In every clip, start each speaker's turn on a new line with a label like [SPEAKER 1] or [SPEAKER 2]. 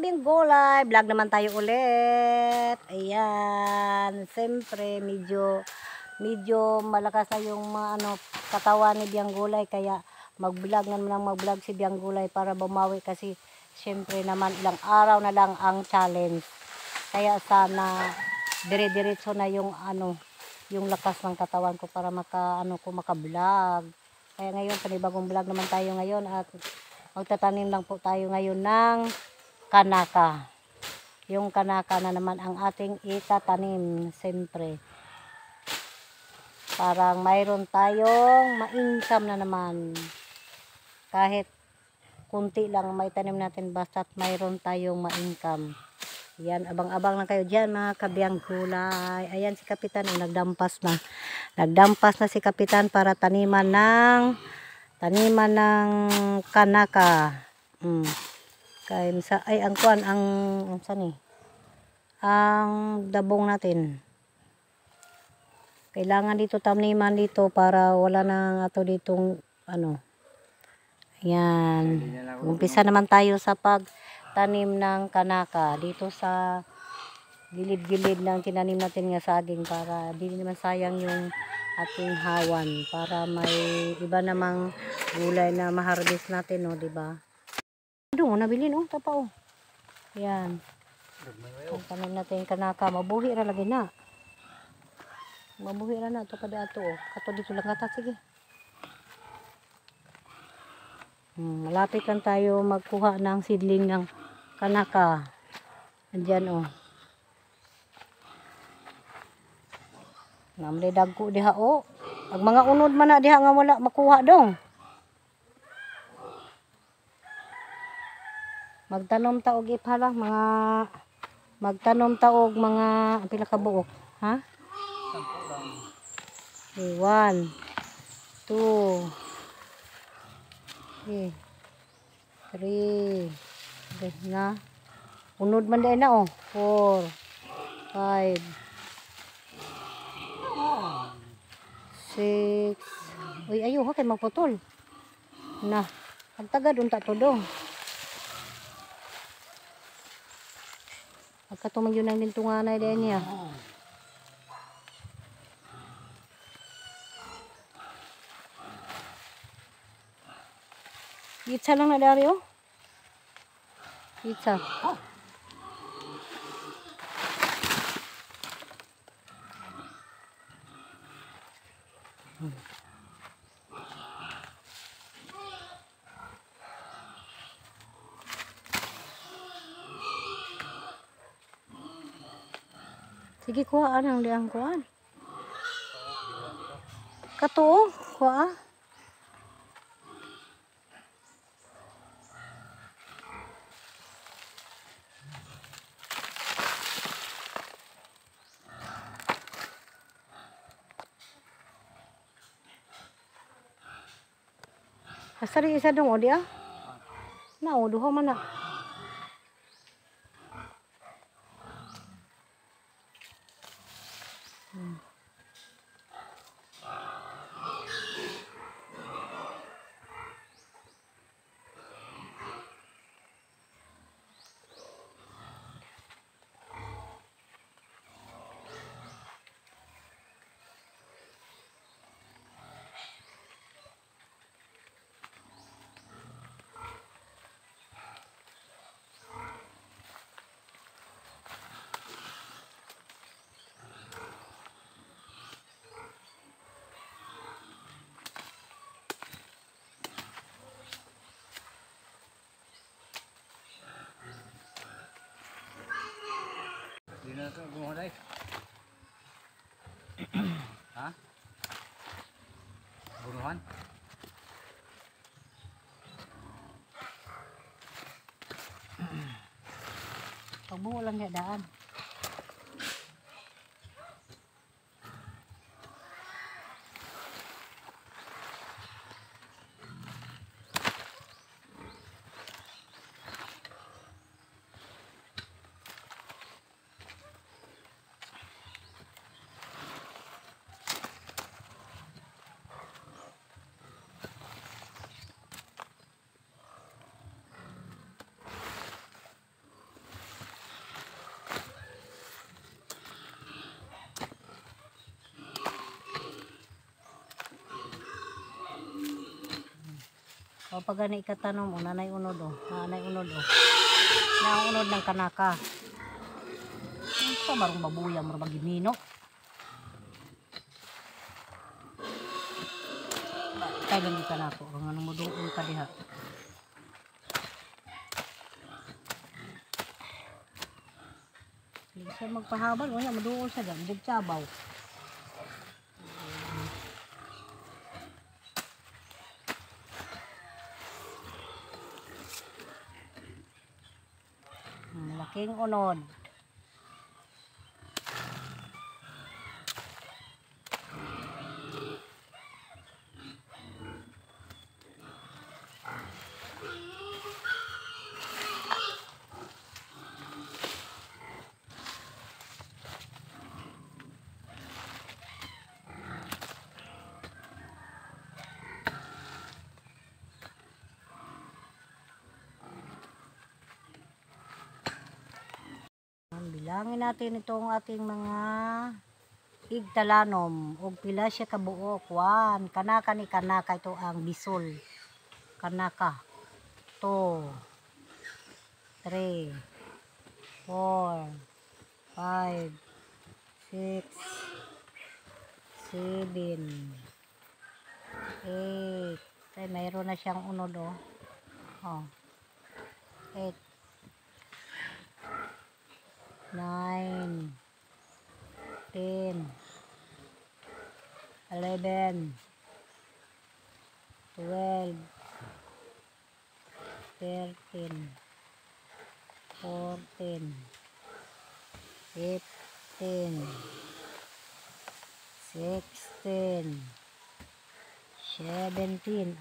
[SPEAKER 1] kabing gulay, vlog naman tayo ulit. Ayan, siyempre medyo malakas na yung katawan ni Biyang Gulay, kaya mag-vlog naman mag-vlog si Biyang Gulay para bumawi, kasi siyempre naman ilang araw na lang ang challenge. Kaya sana dire-diretso na yung yung lakas ng katawan ko para maka-vlog. Kaya ngayon panibagong vlog naman tayo ngayon, at magtatanim lang po tayo ngayon ng kanaka. Yung kanaka na naman ang ating itatanim, siyempre. Parang mayroon tayong ma-income na naman. Kahit kunti lang may tanim natin, basta't mayroon tayong ma-income. Yan, abang-abang lang kayo dyan mga kabiyang gulay. Ayan si Kapitan, nagdampas na. Nagdampas na si Kapitan para taniman ng kanaka. Kaya ang kuan ang dabong natin. Kailangan dito taniman dito para wala nang ato ditong Ayan. Umpisa naman tayo sa pagtanim ng kanaka dito sa gilid-gilid ng tinanim natin nga saging, para di naman sayang yung ating hawan, para may iba namang gulay na ma-harvest natin, di ba? Doon nabilin tapa. Yan. Ang tanim natin kanaka, mabuhi ra lagi na. Mabuhi ra na to kada ato Kato dito lang kata, sige. Malapit lang tayo magkuha ng seedling ng kanaka. Andiyan Namday dagko diha Ang mga unod man na diha nga wala makuha dong. Magtanom ta og iphala magtanom ta og mga pila ka buok, ha? 1 2 3 na. Unod man dai na 4 5 6. Uy, ayo ha kay magputol. Na, agtagad unta to dong. Pagkatumang yun ang nintunganay din niya. Itsa lang na dari Itsa. Sige, kuhaan ang diang kuhaan. Kato, kuha. Asari isa dong dia. Na duha man na.
[SPEAKER 2] Ha? Bunuhan?
[SPEAKER 1] Pagbuo lang niya daan. O pag gani ikatanong, nanay unod o. Nanay unod o. Nanay unod ng kanaka. Ito marong babuya, marong magimino. Kaya lang di ka na ako. Ang anong mo doon ka diha. Hindi siya magpahabal. Wala, madoon siya dyan. Bugsabaw. Laking unod. Bilangin natin itong ating mga higtalanom og pila siya kabuok. 1 kanaka ni kanaka, ito ang bisol kanaka. 2 3 4 5 6 7 8. Ay, mayroon na siyang unod oh. 8 9 10 11 12 13 14 15 16 17.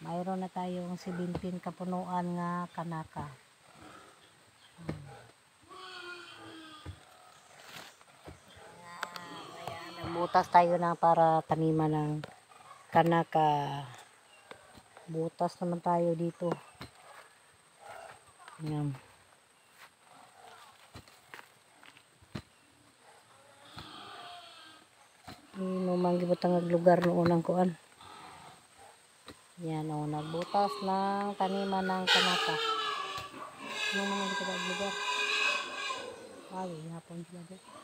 [SPEAKER 1] Mayroon na tayong 17 kapunuan nga kanaka. Butas tayo na para taniman ng kanaka. Butas naman tayo dito. Ayan. Numang ang lugar noon ang kuan. Yan o, nagbutas ng taniman ng kanaka. Numang gibutang ang lugar. Ay, hapon sila dito.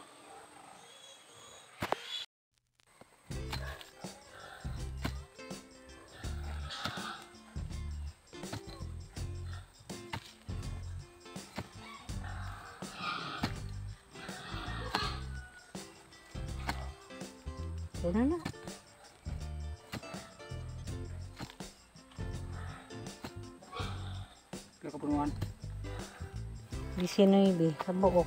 [SPEAKER 1] Ito na.
[SPEAKER 2] Kaya kapunuan?
[SPEAKER 1] 19 sa buok.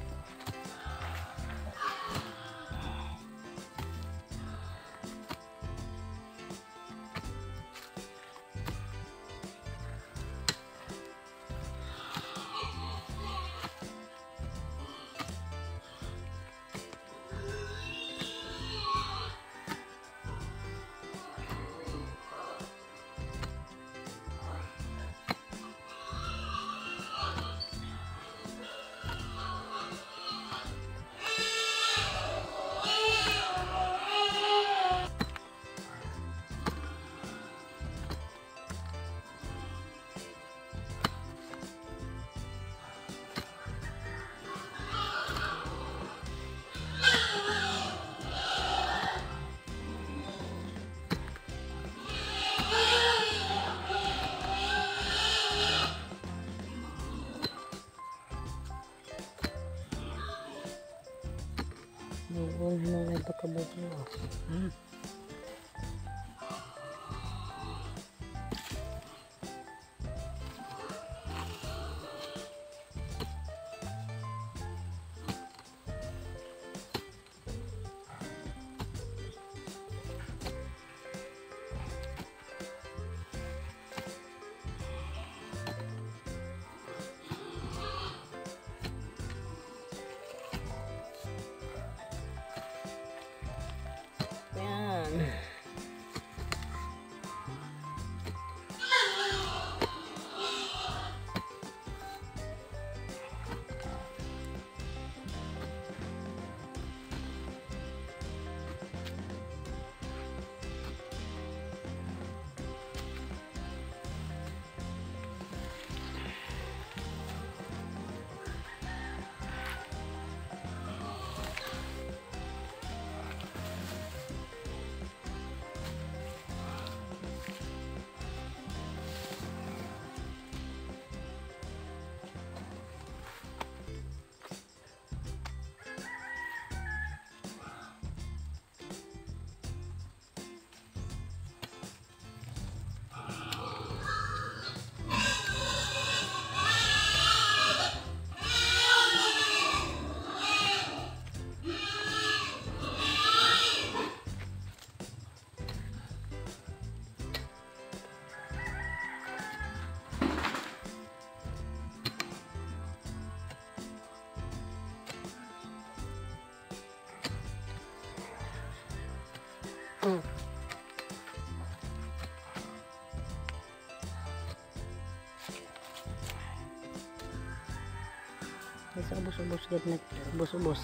[SPEAKER 1] Noon na nagpakabuti. Yan. Isa ubos-ubos gid na ubos-ubos.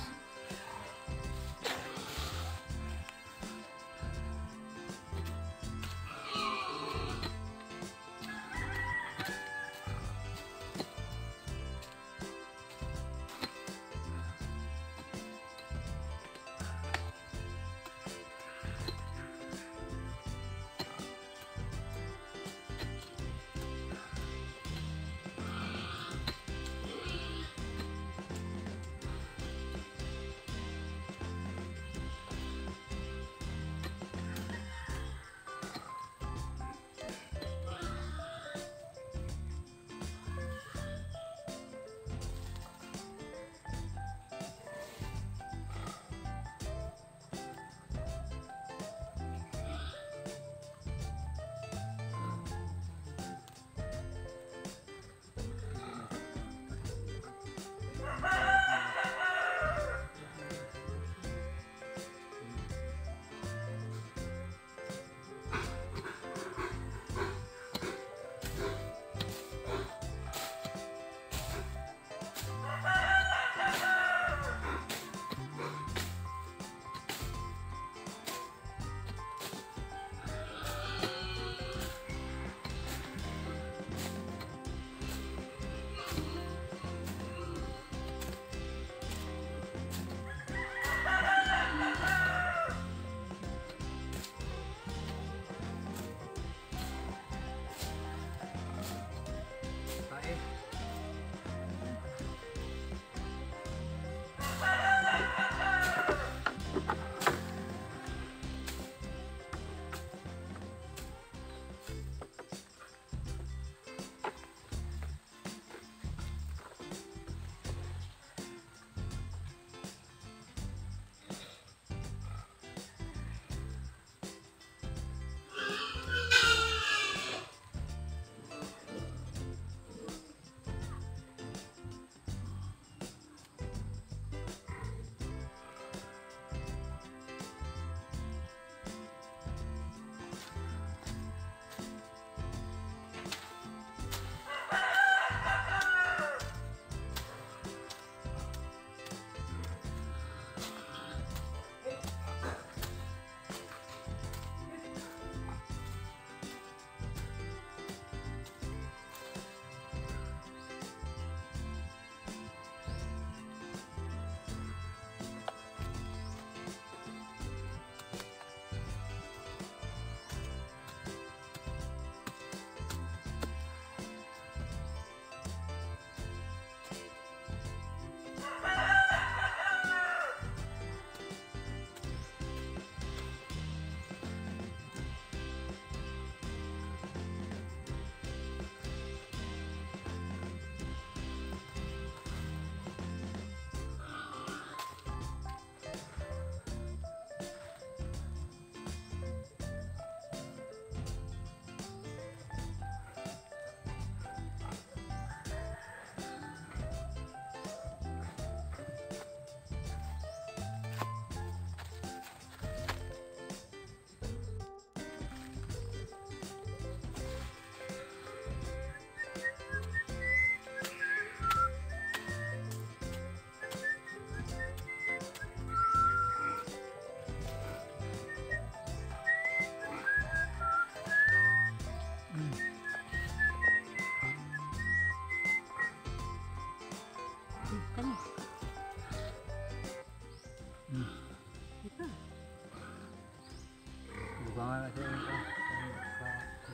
[SPEAKER 2] Bukangan aja ini.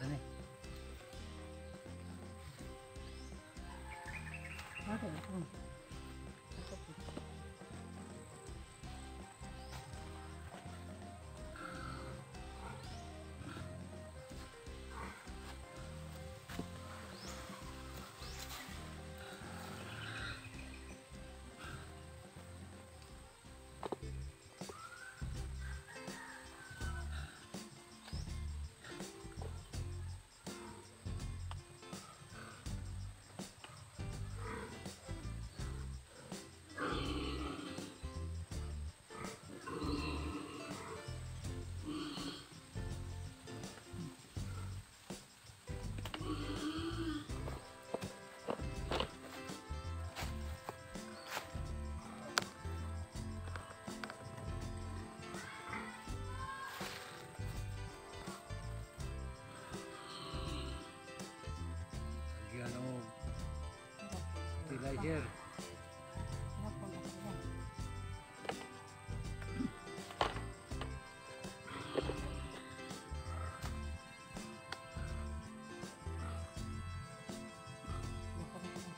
[SPEAKER 2] Ini.
[SPEAKER 1] Ada.
[SPEAKER 2] Fertilizer.
[SPEAKER 1] Naku, naku yan. Naku, naku.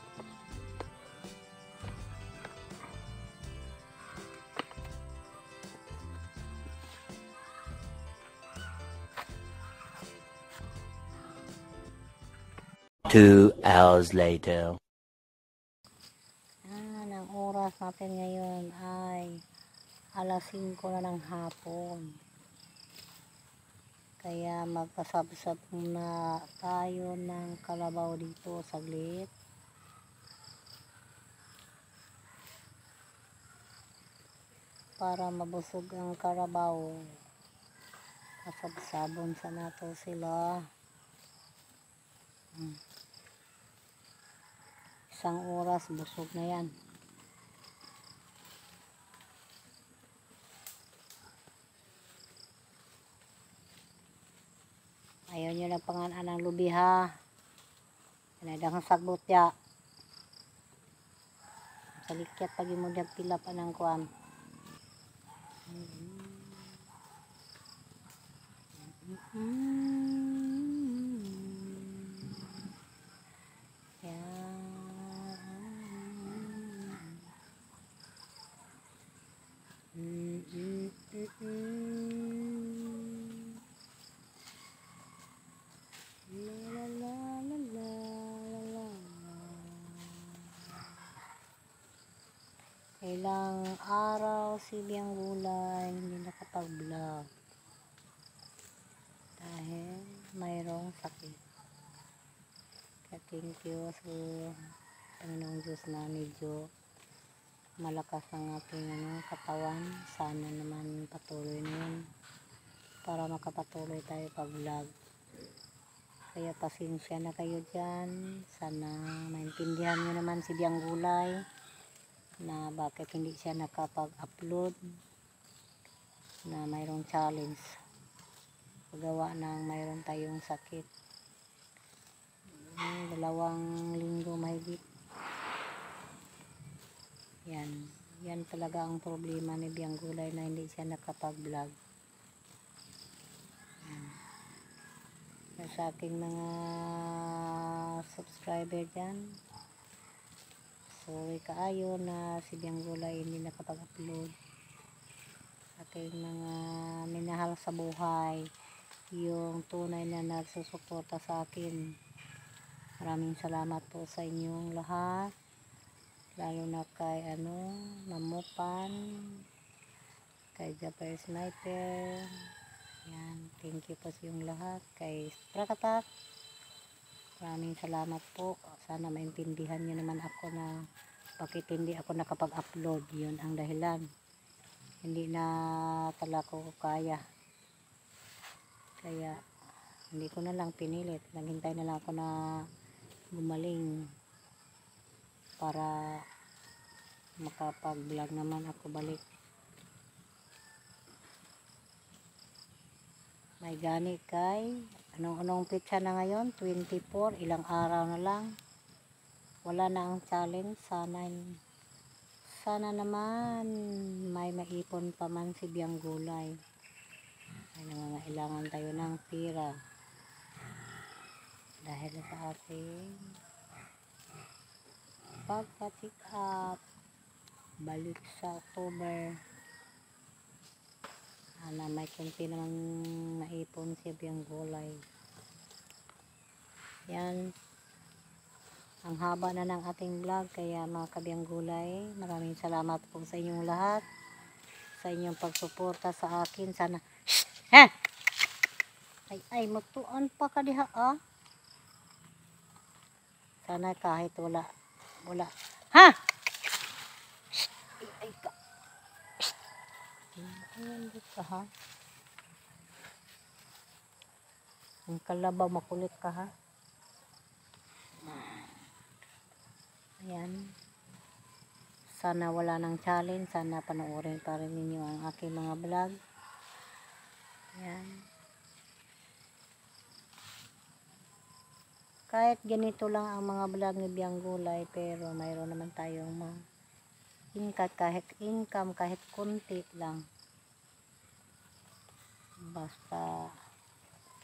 [SPEAKER 3] 2 hours later.
[SPEAKER 1] Ang oras natin ngayon ay alas 5 na ng hapon. Kaya magpasabsab muna tayo ng kalabaw dito saglit. Para mabusog ang karabaw. Kasabsabon sa nato sila. Isang oras busog na yan. Ayaw nyo ng pangalan ng lubi ha. Pinadang sagbot ya. Salikyat pag mo dyan pila pa ng kuwan. Ilang araw si Biyang Gulay hindi nakapag-vlog dahil mayroong sakit. Kaya thank you sa Panginoong Diyos na medyo malakas ang ating katawan. Sana naman patuloy na yun para makapatuloy tayo pag-vlog. Kaya pasensya na kayo dyan. Sana maintindihan nyo naman si Biyang Gulay na bakit hindi siya nakapag-upload, na mayroong challenge paggawa ng mayroon tayong sakit. 2 linggo mahigit. Yan talaga ang problema ni Biyang Gulay na hindi siya nakapag-vlog. Sa aking mga subscriber dyan, sorry kaayo na si Biyang Gulay hindi nakapag-upload. Aking mga minahal sa buhay, yung tunay na nagsusuporta sa akin, maraming salamat po sa inyong lahat, lalo na kay Mamupan, kay Japper Sniper. Yan, thank you po sa inyong lahat. Kay Prakatak, maraming salamat po. Sana maintindihan nyo naman ako na bakit hindi ako nakapag-upload. Yun ang dahilan. Hindi na talaga ko kaya. Kaya hindi ko na lang pinilit. Naghintay na lang ako na gumaling para makapag-vlog naman ako balik. May gani kay anong petsa na ngayon? 24, ilang araw na lang. Wala na ang challenge. Sana naman may maipon pa man si Biyang Gulay. Ay nangangailangan tayo ng pira dahil sa ating pagpa-check up balik sa October. Na may kunti namang naipon si Biyang Gulay. Yan, ang haba na ng ating vlog, kaya mga kabiyang gulay, maraming salamat po sa inyong lahat, sa inyong pagsuporta sa akin. Sana ay mutuan pa ka diha sana kahit wala ha ay ka ayan dito ha, ang kalabaw makulit ka ha. Ayan, sana wala nang challenge. Sana panoorin pa rin ninyo ang aking mga vlog. Ayan, Kahit ganito lang ang mga vlog ni Biang Gulay, pero mayroon naman tayong income kahit konti lang. Basta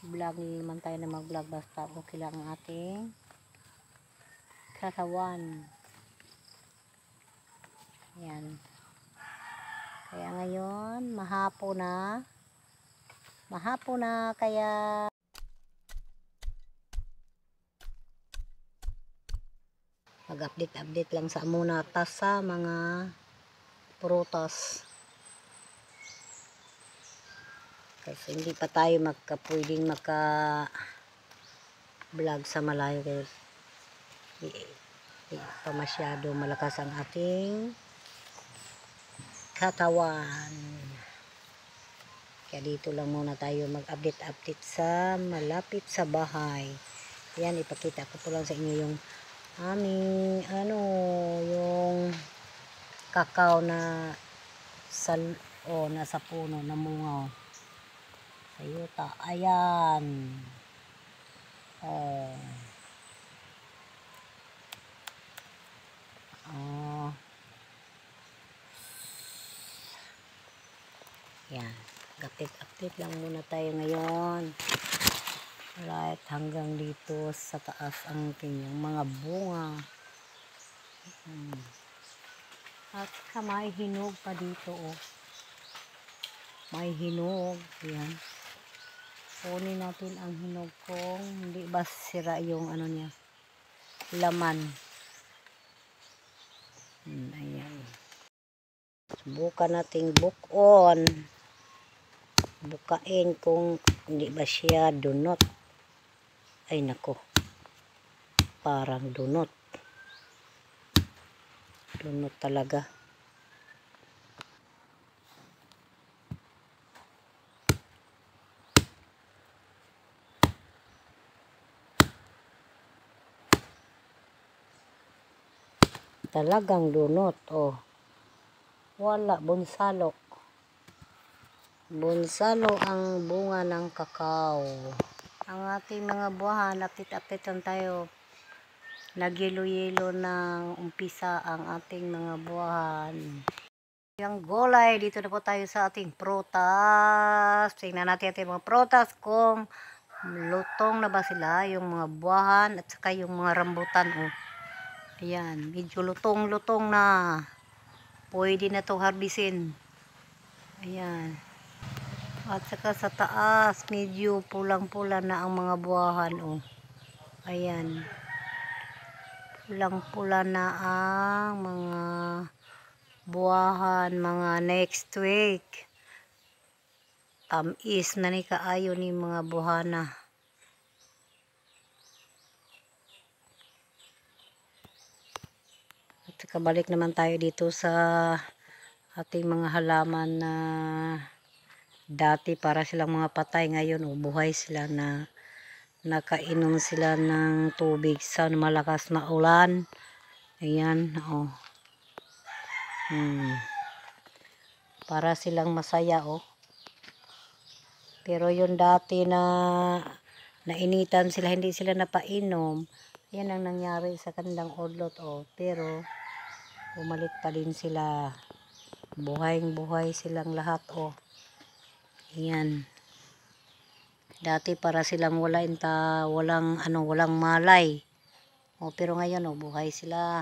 [SPEAKER 1] vlog naman tayo na mag-vlog, basta okay lang ang ating katawan. Yan. Kaya ngayon, mahapon na, kaya mag-update lang sa muna tas sa mga prutas. Kasi hindi pa tayo pwedeng vlog sa malayo kasi hindi pa masyado malakas ang ating katawan. Kaya dito lang muna tayo mag-update sa malapit sa bahay. Yan, ipakita ko po lang sa inyo yung aming yung kakao na nasa puno na mungaw. Sayuta. Ayan. Oh. Yan. Update lang muna tayo ngayon. Right, hanggang dito sa taas ang kanyang mga bunga. At may hinog pa dito, oh. May hinog. Yan. Kunin natin ang hinog kung hindi ba sira yung niya, laman. Ayan. Subukan nating bukain kung hindi ba siya dunot. Ay nako, parang dunot talaga. Talagang dunot, oh. Wala, bunsalok. Bunsalo ang bunga ng kakao. Ang ating mga buwahan, update lang tayo. Nagyelo-yelo ng umpisa ang ating mga buwahan. Yung gulay, dito na po tayo sa ating prutas. Tingnan natin ating mga prutas kung lutong na ba sila, yung mga buwahan at saka yung mga rambutan, oh. Ayan, medyo lutong-lutong na. Pwede na to harbisin. Ayan. At saka sa taas, medyo pulang-pula na ang mga buwahan, oh. Ayan. Pulang-pula na ang mga buwahan, mga next week. Tamis na ni kaayo ni mga buhana. At saka balik naman tayo dito sa ating mga halaman na dati para silang mga patay, ngayon buhay sila, na nakainom sila ng tubig sa malakas na ulan. Ayan, oh. Para silang masaya, oh. Pero yung dati na nainitan sila, hindi sila napainom. Yan ang nangyari sa kanilang udlot, oh. Pero bumalik pa din sila. Buhay silang lahat, oh. Ayan. Dati para silang walang malay. Oh, pero ngayon, oh, buhay sila.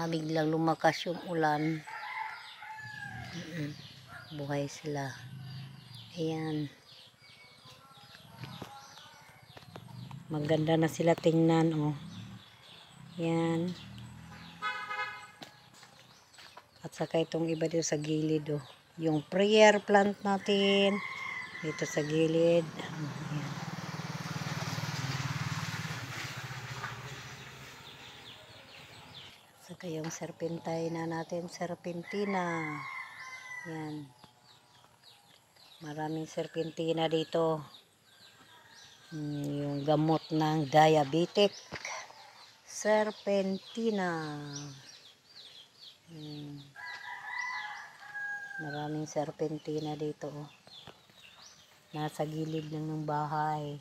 [SPEAKER 1] Biglang lumakas yung ulan. Buhay sila. Ayan. Maganda na sila tingnan, oh. Ayan. At saka itong iba dito sa gilid, oh. Yung prayer plant natin dito sa gilid. Ayan. Saka yung serpentina natin, serpentina. Yan. Maraming serpentina dito. Yung gamot ng diabetic. Serpentina. Maraming serpentina dito, oh. Nasa gilid lang ng bahay.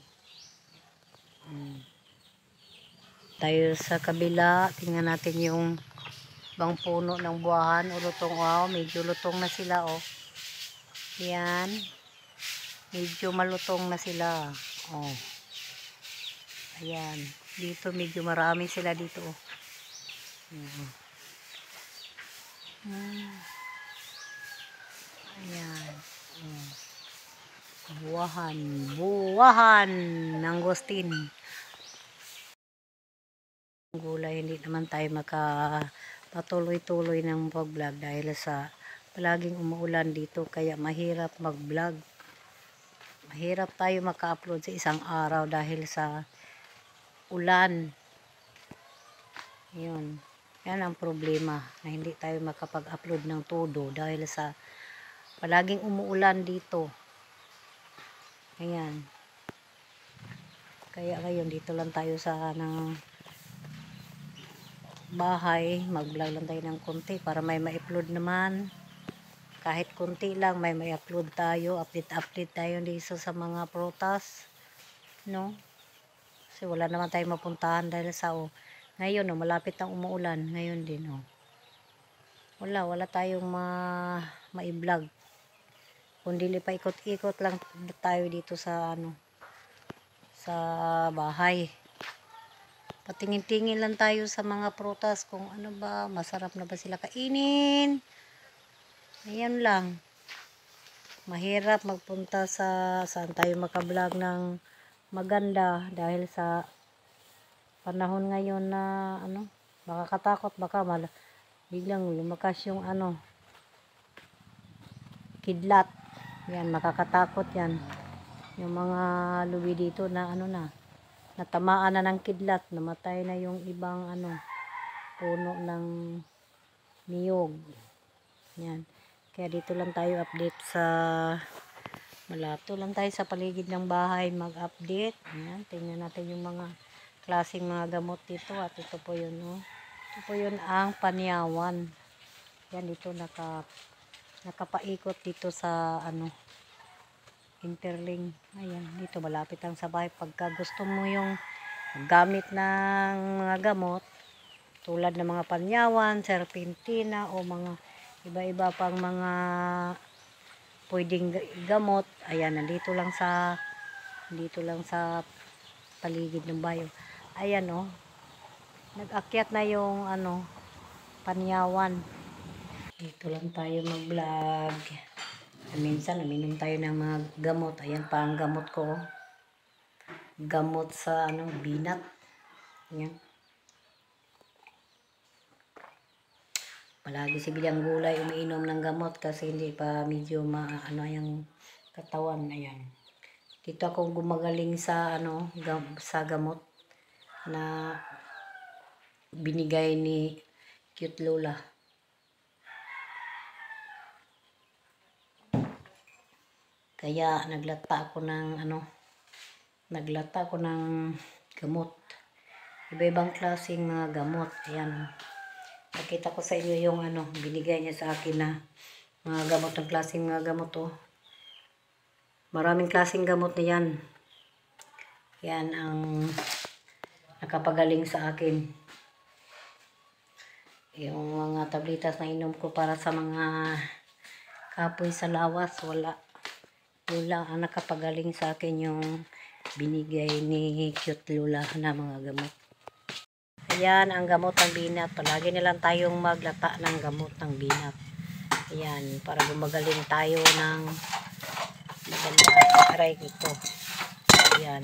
[SPEAKER 1] Tayo sa kabila, tingnan natin yung bang puno ng buwahan o lutong. Wow, medyo lutong na sila oh. Yan. Medyo malutong na sila. Oh. Ayan. Dito medyo marami sila dito oh. Ayan. Buwahan. Buwahan ng gustin. Gulay, hindi naman tayo patuloy-tuloy ng pag-vlog dahil sa palaging umuulan dito kaya mahirap mag-vlog. Mahirap tayo maka-upload sa isang araw dahil sa ulan. Yun. Yan ang problema na hindi tayo makapag-upload ng todo dahil sa palaging umuulan dito. Ayan. Kaya ngayon dito lang tayo sa bahay, mag-vlog lang tayo ng konti para may ma-upload naman. Kahit konti lang may upload tayo, update tayo dito sa mga prutas, no? Kasi wala naman tayong mapuntahan dahil sa ngayon malapit ang umuulan, ngayon din wala tayong ma-vlog. Kundi pa ikot-ikot lang tayo dito sa sa bahay. Patingin-tingin lang tayo sa mga prutas kung ano ba, masarap na ba sila kainin. Ayan lang. Mahirap magpunta saan tayo makablog ng maganda dahil sa panahon ngayon na baka katakot, baka biglang lumakas yung kidlat. Yan, makakatakot yan. Yung mga luwi dito na natamaan na ng kidlat, namatay na yung ibang puno ng niyog. Yan. Kaya dito lang tayo update malapit lang tayo sa paligid ng bahay mag-update. Yan, tingnan natin yung mga klaseng mga gamot dito at ito po yun Ito po yun ang panyawan. Yan dito nakapaikot dito sa interling. Ayan, dito malapit lang sa bahay. Pagka gusto mo yung gamit ng mga gamot, tulad ng mga panyawan, serpentina, o mga iba-iba pang mga pwedeng gamot, ayan, dito lang sa paligid ng bayo. Ayan nag-akyat na yung panyawan. Dito lang tayo mag-vlog. Minsan, uminom tayo ng mga gamot. Ayan pa ang gamot ko. Gamot sa binat. Ayan. Palagi si Bilyang Gulay umiinom ng gamot kasi hindi pa medyo yung katawan. Ayan. Dito ako gumagaling sa sa gamot na binigay ni Cute Lola. Kaya naglata ako ng gamot. Iba-ibang klaseng mga gamot. Ayan. Nakita ko sa inyo yung binigay niya sa akin na mga gamot ng klaseng mga gamot Maraming klaseng gamot na yan. Yan ang nakapagaling sa akin. Yung mga tablitas na inom ko para sa mga kapoy sa lawas, wala. Yun lang ang nakapagaling sa akin yung binigay ni Cute Lola na mga gamot. Ayan ang gamot ng binat. Palagi nilang tayong maglata ng gamot ng binat. Ayan, para gumagaling tayo ng maganda. Aray ito. Ayan.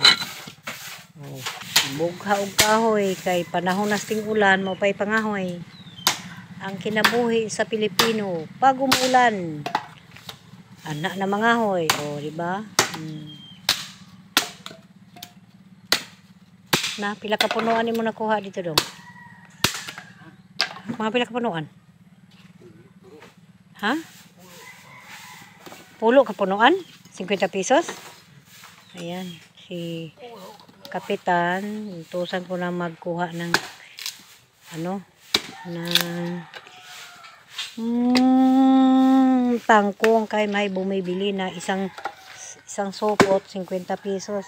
[SPEAKER 1] Bugha og kahoy kay panahon nasting ulan mo pay pangahoy. Ang kinabuhi sa Pilipino pag umulan, anak na mangahoy, di ba? Na pila ka punuan mo nakuha dito dong? Mga pila ka punuan? Ha? Pulo ka punuan? 50 pesos? Ayan, si Kapitan, utusan ko na magkuha ng tangkong kay may bumibili na isang sopot 50 pesos.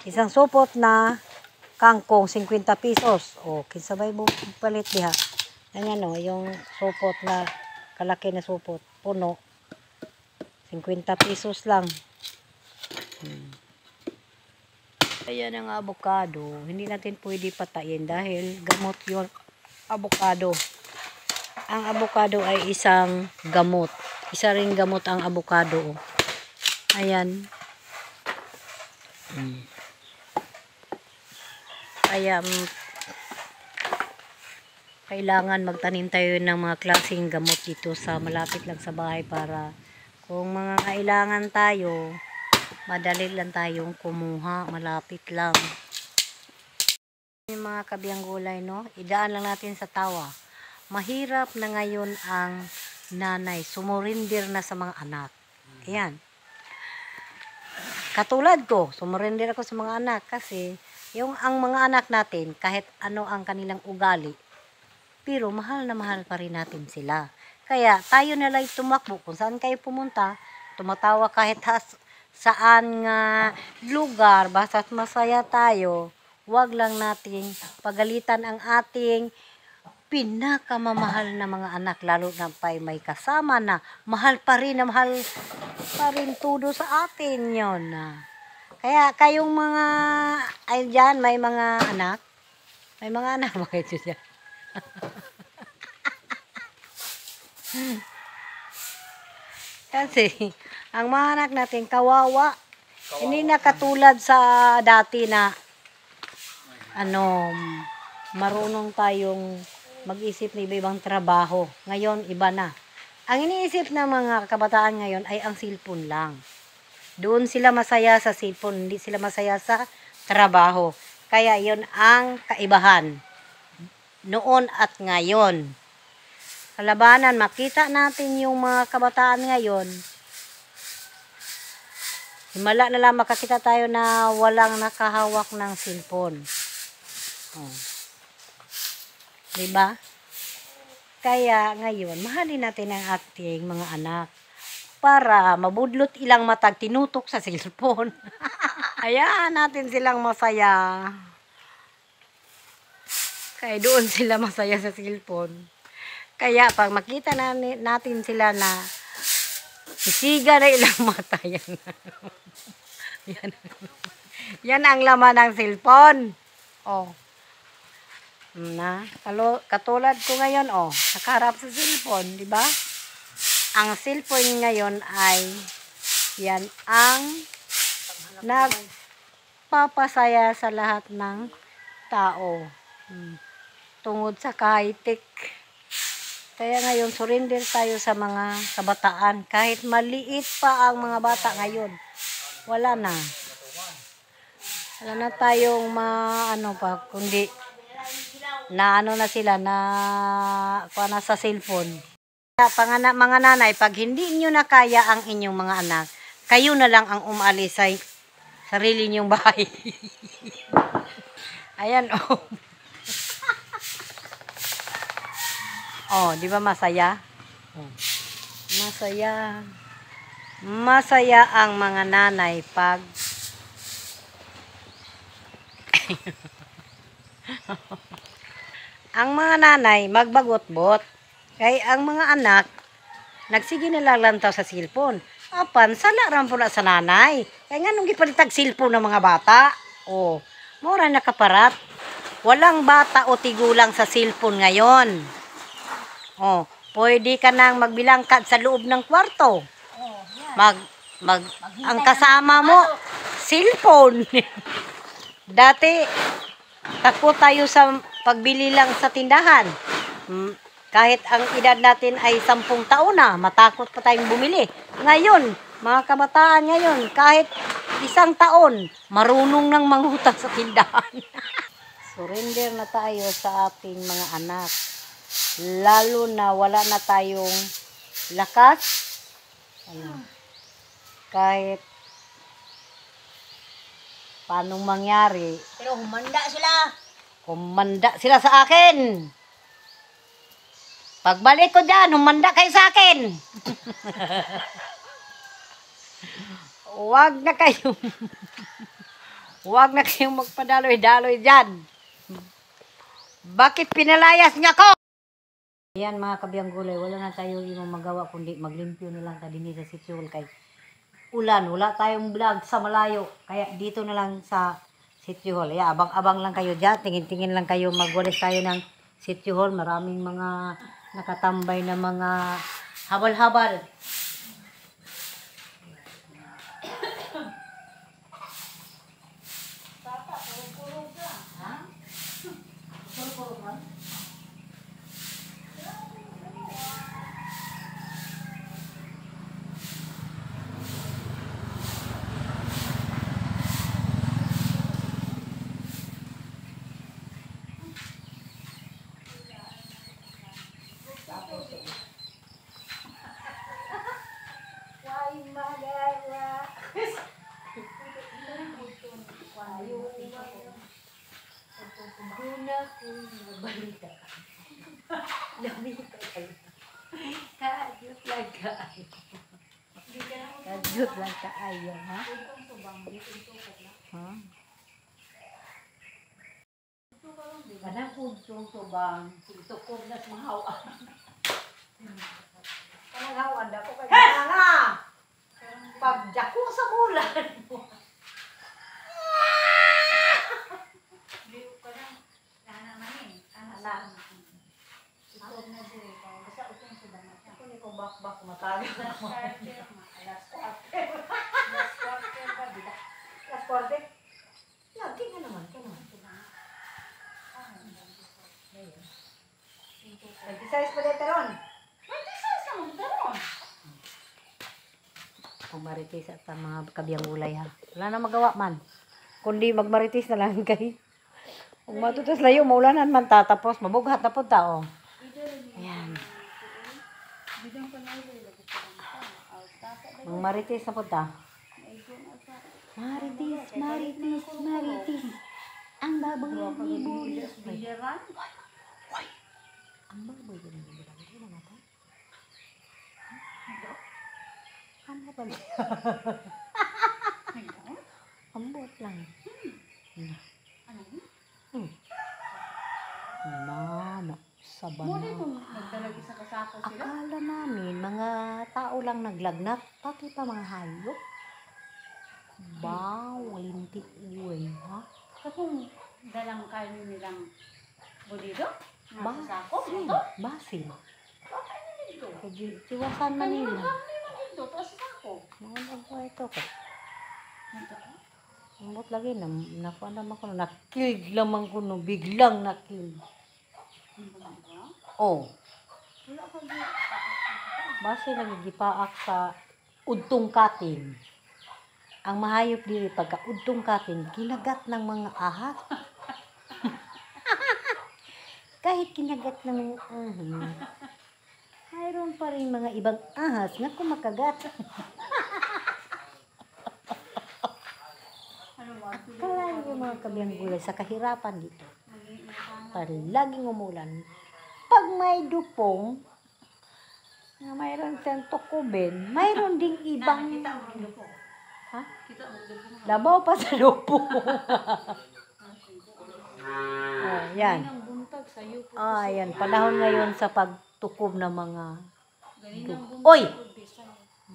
[SPEAKER 1] Isang supot na kangkong, 50 pesos. O, kinsabay mo palit diha. Yan yan o, yung supot na, kalaki na supot, puno. 50 pesos lang. Ayan ang avocado. Hindi natin pwede patayin dahil gamot yun. Avocado. Ang avocado ay isang gamot. Isa ring gamot ang avocado. Ayan. Kaya kailangan magtanim tayo ng mga klaseng gamot dito sa malapit lang sa bahay para kung mga kailangan tayo, madali lang tayong kumuha, malapit lang. Yung mga kabiyang gulay, no? Idaan lang natin sa tawa. Mahirap na ngayon ang nanay, sumurinder na sa mga anak. Ayan. Katulad ko, sumurinder ako sa mga anak kasi ang mga anak natin, kahit ano ang kanilang ugali, pero mahal na mahal pa rin natin sila. Kaya tayo na lang tumakbo kung saan kayo pumunta, tumatawa kahit saan nga lugar, basta't masaya tayo, wag lang nating pagalitan ang ating pinakamamahal na mga anak, lalo na pa may kasama na mahal pa rin todo sa atin yon. Kaya kayong mga ay dyan, may mga anak ba kayo dyan? Kasi ang mga anak natin kawawa. Hindi na katulad sa dati na marunong tayong mag-isip ng iba-ibang trabaho. Ngayon iba na. Ang iniisip ng mga kabataan ngayon ay ang cellphone lang. Doon sila masaya sa cellphone, hindi sila masaya sa trabaho. Kaya yon ang kaibahan noon at ngayon. Kalabanan, makita natin yung mga kabataan ngayon. Himala na lang makakita tayo na walang nakahawak ng cellphone. Diba? Kaya ngayon, mahalin natin ang ating mga anak para mabudlot ilang matag tinutok sa cellphone. Hayaan natin silang masaya. Kaya doon sila masaya sa cellphone. Kaya pag makita natin sila na isiga na ilang mata, yan ang laman ng cellphone. Katulad ko ngayon, nakaharap sa cellphone, di ba? Ang cellphone ngayon ay yan ang nagpapasaya sa lahat ng tao. Tungod sa high-tech. Kaya ngayon, surrender tayo sa mga kabataan. Kahit maliit pa ang mga bata ngayon, wala na. Wala na tayong kundi na sila na sa cellphone. Mga nanay, pag hindi nyo na kaya ang inyong mga anak, kayo na lang ang umalis sa sarili nyong bahay. Ayan, di ba masaya? Masaya. Masaya ang mga nanay pag ang mga nanay magbagot-bot. Kaya ang mga anak nagsige na lang sa cellphone. Apan sala ram po na sa nanay. Kaya nga nung gipalitag cellphone ng mga bata. Mura nakaparat. Walang bata o tigulang sa cellphone ngayon. Pwede ka nang magbilangkad sa loob ng kwarto. Ang kasama mo, cellphone. Dati, takot tayo sa pagbili lang sa tindahan. Kahit ang edad natin ay 10 taon na, matakot pa tayong bumili. Ngayon, mga kabataan ngayon, kahit 1 taon, marunong nang mangutang sa tindahan. Surrender na tayo sa ating mga anak. Lalo na wala na tayong lakas. Kahit paano mangyari.
[SPEAKER 4] Pero humanda sila.
[SPEAKER 1] Humanda sila sa akin. Pagbalik ko dyan, humanda kayo sa akin. Huwag na kayong magpadaloy-daloy dyan. Bakit pinalayas niya ko? Ayan mga kabiyang gulay, wala na tayo yung magawa kundi maglimpyo na lang kadini sa City Hall kay ulan. Wala tayong vlog sa malayo. Kaya dito na lang sa City Hall. Ayan, abang-abang lang kayo dyan. Tingin-tingin lang kayo. Magwalis tayo ng City Hall. Maraming mga nakatambay na mga habal-habal. Kajut lang kaayo, ha? Ha? Kadang kuntong tubang, tukog na sumahawa. Kanang hawan na ko kay nga. Pagdako sa bulan mo. Bak matagal na mo. Last quarter. Lagi na naman. Nag-size pa dito ron. Kung maritis at ang mga kabiyang gulay ha. Wala na magawa man. Kundi magmaritis na lang kay. Kung matutos layo, maulanan man tatapos. Mabughat na po tao. Ayan. Ang maritis na po ta. Maritis. Ang baboy ni Buli. Ang baboy ni Buli. Ano ba? Ambot lang. Mama, saban na. Akala namin, mga tao lang naglagnat. Pati pa mga hayop. Wow, lintik uwi, ha?
[SPEAKER 4] Kung dalang kayo nilang bulido?
[SPEAKER 1] Basil. Basil. Tiwasan na nila.
[SPEAKER 4] Ito, tapos ako.
[SPEAKER 1] Ano ba ito ko? Ambot lagi na. Nakuha naman ko. Nakilig lamang ko. No. Biglang nakilig. Oh. Basil nagigipaak sa udtong katin. Ang mahayop diri pagka udtong katin, kinagat ng mga ahas. Kahit kinagat ng mayroon pa rin mga ibang ahas na kumakagat. Kalahin yung mga kabiyang gulay sa kahirapan dito. Laging umulan. Pag may dupong, na mayroon siyang tukubin, mayroon ding ibang... Ha? Labaw pa sa lupong. Yan. Yan. Panahon ngayon sa pagtukob ng mga... Oy!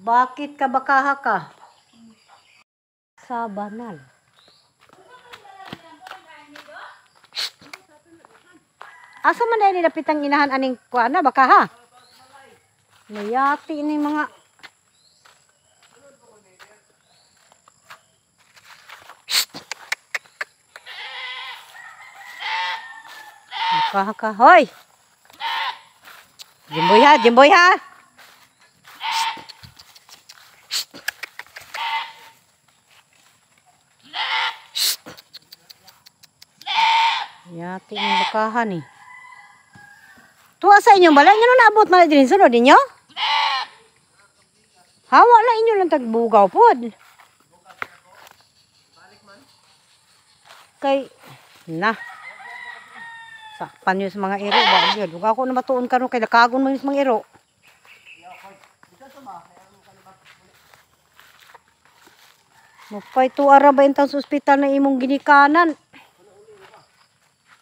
[SPEAKER 1] Bakit ka bakaha ka? Sa banal. Asa man na nilapitang inahan aning kuana bakaha? Mayati ni mga... Bakaha. Hoy! Jimboy ha! Yati ng bakahan eh. Tuwa sa inyong balay, nyo naabot man na din sunod ninyo? Hawa na inyo lang tagbugaw po. Kay, na. Sakpan nyo sa mga iro. Huwag ako na matuon ka rin kay nakagon mo yung mga iro. Mapay tuara ba intang sa ospital na imong ginikanan?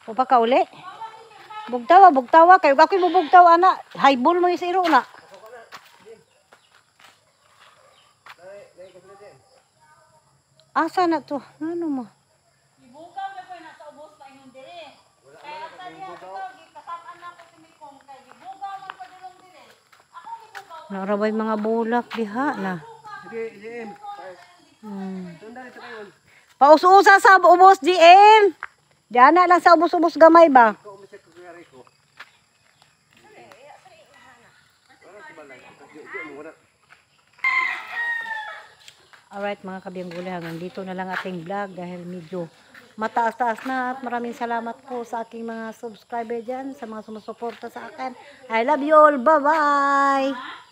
[SPEAKER 1] O pa ka uli? Bugtawa. Kayo ako'y bubugtaw, ana. Highball mo yung sa iro na. Asa na to? Ano mo?
[SPEAKER 4] Ibukaw na ko na sa ubos pa inyong dire. Kaya sa niya ito, gikasapan na ko si Mikong kay ibukaw man pa dilong dire. Ako ibukaw.
[SPEAKER 1] Narabay mga bulak diha na.
[SPEAKER 2] Sige, GM. Sandali ito kayo.
[SPEAKER 1] Paus-usa sa ubos, GM. Diyan na lang sa ubos-ubos gamay ba?
[SPEAKER 2] Ikaw umisip ko kaya ko.
[SPEAKER 1] Alright mga kabiyang-gulay, hanggang dito na lang ating vlog dahil medyo mataas-taas na at maraming salamat po sa aking mga subscriber dyan, sa mga sumusuporta sa akin. I love you all. Bye-bye!